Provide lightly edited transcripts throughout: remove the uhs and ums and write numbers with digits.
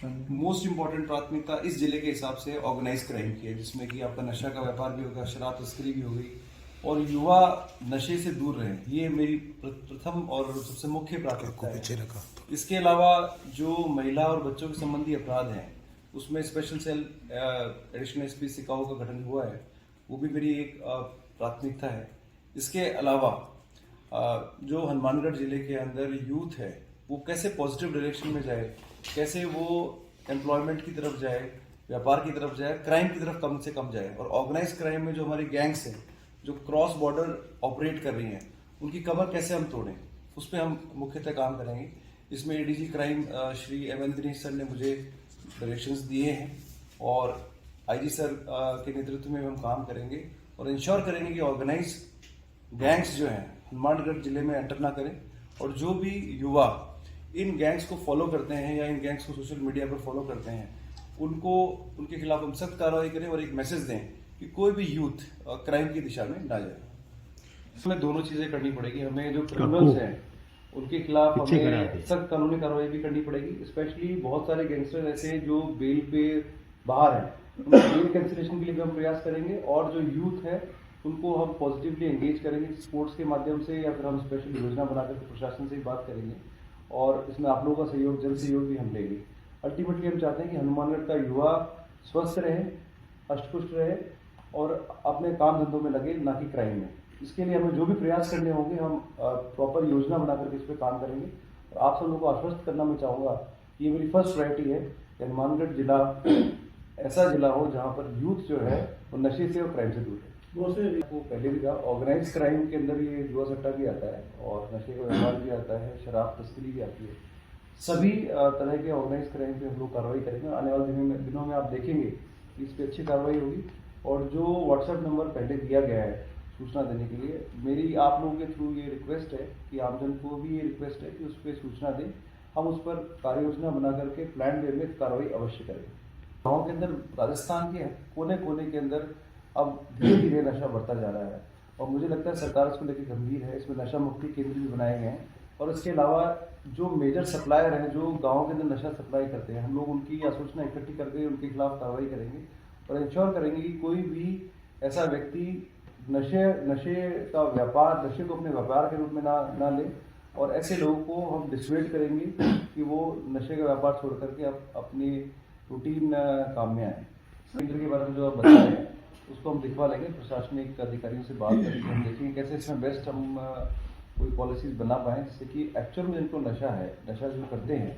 Most important प्राथमिकता इस जिले के हिसाब से ऑर्गेनाइज क्राइम की है, जिसमें कि आपका नशा का व्यापार भी होगा, शराब तस्करी भी हो गई और युवा नशे से दूर रहे। ये मेरी प्रथम और सबसे मुख्य प्राथमिकता है। इसके अलावा जो महिला और बच्चों के संबंधी अपराध हैं उसमें स्पेशल सेल एडिशनल एसपी सिकाओ का गठन हुआ है, वो भी मेरी एक प्राथमिकता है। इसके अलावा जो हनुमानगढ़ जिले के अंदर यूथ है वो कैसे पॉजिटिव डायरेक्शन में जाए, कैसे वो एम्प्लॉयमेंट की तरफ जाए, व्यापार की तरफ जाए, क्राइम की तरफ कम से कम जाए। और ऑर्गेनाइज क्राइम में जो हमारी गैंग्स हैं जो क्रॉस बॉर्डर ऑपरेट कर रही हैं उनकी कमर कैसे हम तोड़ें, उस पर हम मुख्यतः काम करेंगे। इसमें ADG crime Shri M Dinesh sir ने मुझे डायरेक्शंस दिए हैं और आईजी सर के नेतृत्व में हम काम करेंगे और इंश्योर करेंगे कि ऑर्गेनाइज गैंग्स जो हैं हनुमानगढ़ जिले में एंटर ना करें। और जो भी युवा इन गैंग्स को फॉलो करते हैं या इन गैंग्स को सोशल मीडिया पर फॉलो करते हैं उनको उनके खिलाफ हम सख्त कार्रवाई करें और एक मैसेज दें कि कोई भी यूथ क्राइम की दिशा में ना जाए। इसमें दोनों चीजें करनी पड़ेगी। हमें जो क्रिमिनल्स हैं उनके खिलाफ हमें सख्त कानूनी कार्रवाई भी करनी पड़ेगी। स्पेशली बहुत सारे गैंगस्टर ऐसे हैं जो बेल पे बाहर हैं, बेल कैंसिलेशन के लिए भी हम प्रयास करेंगे। और जो यूथ है उनको हम पॉजिटिवली एंगेज करेंगे स्पोर्ट्स के माध्यम से या फिर हम स्पेशल योजना बनाकर प्रशासन से बात करेंगे और इसमें आप लोगों का सहयोग, जन सहयोग भी हम लेंगे। अल्टीमेटली हम चाहते हैं कि हनुमानगढ़ का युवा स्वस्थ रहे, अष्टपुष्ट रहे और अपने काम धंधों में लगे, ना कि क्राइम में। इसके लिए हमें जो भी प्रयास करने होंगे हम प्रॉपर योजना बना करके इस पर काम करेंगे। और आप सब लोगों को आश्वस्त करना मैं चाहूँगा कि ये मेरी फर्स्ट प्रायोरिटी है कि हनुमानगढ़ जिला ऐसा जिला हो जहाँ पर यूथ जो है वो नशे से और क्राइम से दूर है। वो पहले भी कहा, ऑर्गेनाइज क्राइम के अंदर ये जुआ सट्टा भी आता है और नशे का व्यवहार भी आता है, शराब तस्करी भी आती है। सभी तरह के ऑर्गेनाइज क्राइम पे हम लोग कार्रवाई करेंगे। आने वाले दिनों में आप देखेंगे कि इस पर अच्छी कार्रवाई होगी। और जो व्हाट्सएप नंबर पहले दिया गया है सूचना देने के लिए, मेरी आप लोगों के थ्रू ये रिक्वेस्ट है कि आमजन को भी ये रिक्वेस्ट है कि उस पर सूचना दें। हम उस पर कार्य योजना बना करके प्लान वे में कार्रवाई अवश्य करेंगे। गाँव के अंदर, राजस्थान के कोने कोने के अंदर अब धीरे धीरे नशा बढ़ता जा रहा है और मुझे लगता है सरकार इसको लेकर गंभीर है। इसमें नशा मुक्ति केंद्र भी बनाए गए हैं और इसके अलावा जो मेजर सप्लायर हैं जो गाँव के अंदर नशा सप्लाई करते हैं, हम लोग उनकी सूचना इकट्ठी करके उनके खिलाफ कार्रवाई करेंगे और इंश्योर करेंगे कि कोई भी ऐसा व्यक्ति नशे का व्यापार, नशे को अपने व्यापार के रूप में ना ले। और ऐसे लोगों को हम डिसवेट करेंगे कि वो नशे का व्यापार छोड़ करके अपनी रूटीन काम में आए। केंद्र के बारे में जो आप बता रहे हैं उसको हम दिखवा लेंगे, प्रशासनिक अधिकारियों से बात करेंगे, हम देखेंगे कैसे इसमें बेस्ट हम कोई पॉलिसीज बना पाएँ जिससे कि एक्चुअल में जिनको नशा जो करते हैं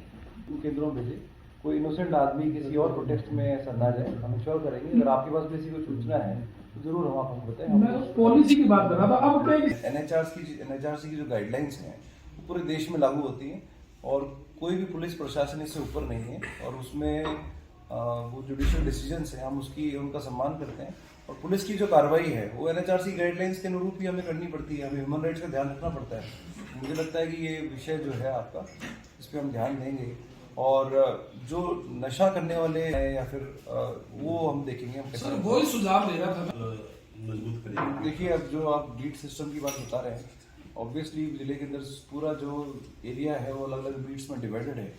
उन केंद्रों में से कोई इनोसेंट आदमी किसी और प्रोटेस्ट में ऐसा ना जाए। हम इंश्योर करेंगे। अगर आपके पास भी ऐसी कोई सूचना है तो जरूर हम आपको बताएं। मैं उस पॉलिसी की बात कर रहा था। अब एनएचआरसी की जो गाइडलाइंस हैं वो पूरे देश में लागू होती हैं और कोई भी पुलिस प्रशासन इससे ऊपर नहीं है और उसमें वो जुडिशियल डिसीजंस हैं, हम उनका सम्मान करते हैं। और पुलिस की जो कार्रवाई है वो एनएचआरसी गाइडलाइंस के अनुरूप ही हमें करनी पड़ती है। हमें ह्यूमन राइट्स का ध्यान रखना पड़ता है। मुझे लगता है कि ये विषय जो है आपका, इस पर हम ध्यान देंगे और जो नशा करने वाले हैं या फिर वो हम देखेंगे हम कैसे। वो ही सुझाव दे रहा था मजबूत करेंगे। देखिए, अब जो आप बीट सिस्टम की बात बता रहे हैं, ऑब्वियसली जिले के अंदर पूरा जो एरिया है वो अलग अलग बीट्स में डिवाइडेड है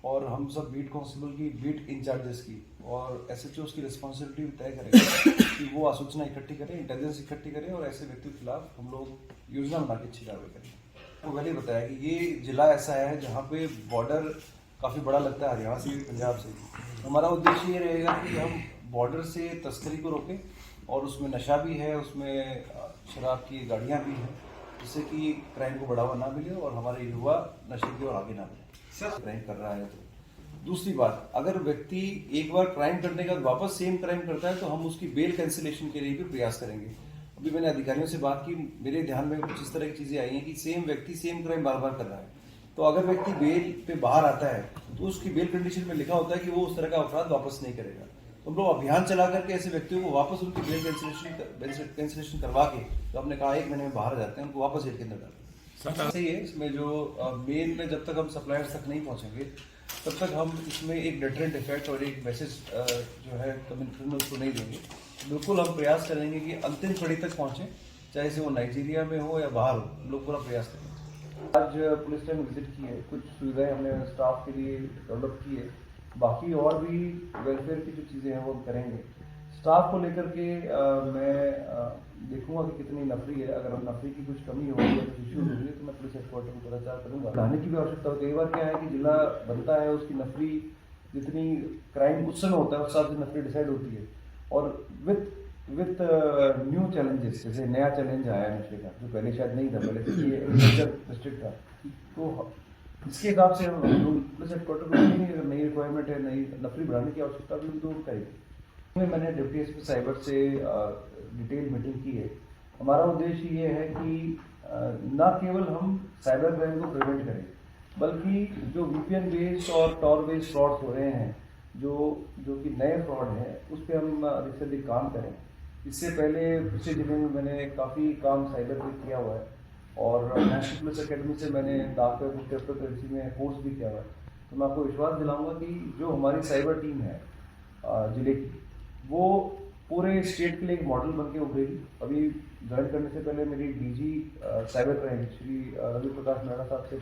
और हम सब बीट कांस्टेबल की, बीट इंचार्जेस की और एसएचओस की रिस्पॉन्सिबिलिटी तय करेंगे कि वो आसूचना इकट्ठी करें, इंटेलिजेंस इकट्ठी करें और ऐसे व्यक्तियों के खिलाफ हम लोग योजना बना के अच्छी कार्रवाई करें। तो पहले बताया कि ये जिला ऐसा है जहाँ पे बॉर्डर काफ़ी बड़ा लगता है हरियाणा से भी, पंजाब से भी। हमारा उद्देश्य ये रहेगा कि हम बॉर्डर से तस्करी को रोकें और उसमें नशा भी है, उसमें शराब की गाड़ियाँ भी हैं, जिससे कि क्राइम को बढ़ावा ना मिले और हमारे युवा नशे की ओर आगे ना बढ़े। क्राइम कर रहा है तो दूसरी बात, अगर व्यक्ति एक बार क्राइम करने के बाद वापस सेम क्राइम करता है तो हम उसकी बेल कैंसिलेशन के लिए भी प्रयास करेंगे। अभी मैंने अधिकारियों से बात की, मेरे ध्यान में कुछ इस तरह की चीजें आई हैं कि सेम व्यक्ति सेम क्राइम बार बार कर रहा है, तो अगर व्यक्ति बेल पे बाहर आता है तो उसकी बेल कंडीशन में लिखा होता है कि वो उस तरह का अपराध वापस नहीं करेगा। तो हम लोग अभियान चला करके ऐसे व्यक्तियों को वापस उनकी बेल कैंसिलेशन करवा के, तो आपने कहा 1 महीने में बाहर जाते हैं, उनको वापस जेल के अंदर डालते हैं। सही है। इसमें जो मेन में जब तक हम सप्लायर्स तक नहीं पहुंचेंगे तब तक हम इसमें एक डिटरेंट इफेक्ट और एक मैसेज जो है क्रिमिनल्स को नहीं देंगे। बिल्कुल हम प्रयास करेंगे कि अंतिम कड़ी तक पहुंचे, चाहे से वो नाइजीरिया में हो या बाहर हो, हम लोग पूरा प्रयास करेंगे। आज पुलिस ने विजिट की है, कुछ सुविधाएं हमने स्टाफ के लिए डेवलप की है बाकी और भी वेलफेयर की जो चीज़ें हैं वो हम करेंगे। स्टाफ को लेकर के मैं देखूंगा कि कितनी नफरी है। अगर नफरी की कुछ कमी होगी या कुछ इश्यूज होंगे तो मैं पुलिस हेडक्वार्टर को पत्राचार करूंगा। बढ़ाने की भी आवश्यकता होती है। कई बार क्या है कि जिला बनता है, उसकी नफरी जितनी क्राइम उस समय होता है उस हिसाब से नफरी डिसाइड होती है, और विथ न्यू चैलेंजेस, जैसे नया चैलेंज आया है नशे का जो पहले शायद नहीं था, पहले से ये एग्रीकल्चर डिस्ट्रिक्ट था, तो इसके हिसाब से हम पुलिस हेडक्वार्टर को देखेंगे। अगर नई रिक्वायरमेंट है, नई नफरी बढ़ाने की आवश्यकता भी तो करेंगे। मैंने डिप्टी एसपी साइबर से डिटेल मीटिंग की है। हमारा उद्देश्य ये है कि न केवल हम साइबर क्राइम को प्रिवेंट करें, बल्कि जो वीपीएन बेस्ड और टॉर बेस्ड फ्रॉड्स हो रहे हैं, जो कि नए फ्रॉड हैं, उस पर हम अधिक से अधिक काम करें। इससे पहले पिछले दिनों में मैंने काफ़ी काम साइबर पे किया हुआ है, और नेशनल पुलिस अकेडमी से मैंने डाक पे क्रिप्टो करेंसी में कोर्स भी किया हुआ है। तो मैं आपको विश्वास दिलाऊंगा कि जो हमारी साइबर टीम है जिले की, वो पूरे स्टेट के लिए एक मॉडल बन के उभरेगी। अभी ज्वाइन करने से पहले मेरी DG cyber crime Shri Ravi Prakash Mehra साहब से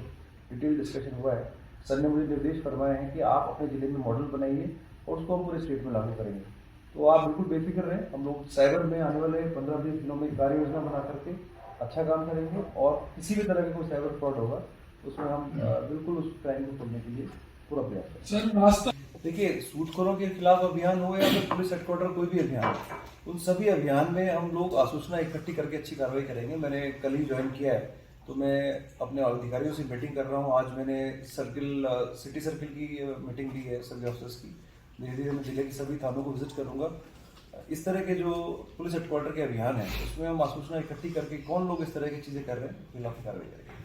डिटेल डिस्कशन हुआ है। सर ने मुझे निर्देश फरमाए हैं कि आप अपने ज़िले में मॉडल बनाइए और उसको हम पूरे स्टेट में लागू करेंगे। तो आप बिल्कुल बेफिक्र रहें, हम लोग साइबर में आने वाले 15-20 दिनों में कार्य योजना बना करके अच्छा काम करेंगे, और किसी भी तरह का कोई साइबर फ्रॉड होगा तो उसमें हम बिल्कुल उस क्राइम को खोलने के लिए पूरा प्रयास करेंगे। सर रास्ता देखिए, सूदखोरों के खिलाफ अभियान हो या फिर पुलिस हेडक्वार्टर कोई भी अभियान हो, उन सभी अभियान में हम लोग आसूचना इकट्ठी करके अच्छी कार्रवाई करेंगे। मैंने कल ही ज्वाइन किया है, तो मैं अपने अधिकारियों से मीटिंग कर रहा हूँ। आज मैंने सिटी सर्किल की मीटिंग ली है सर्वे ऑफिसर्स की। धीरे धीरे मैं जिले के सभी थानों को विजिट करूंगा। इस तरह के जो पुलिस हेडक्वार्टर के अभियान है, उसमें हम आसूचना इकट्ठी करके कौन लोग इस तरह की चीज़ें कर रहे हैं, खिलाफ कार्रवाई करेंगे।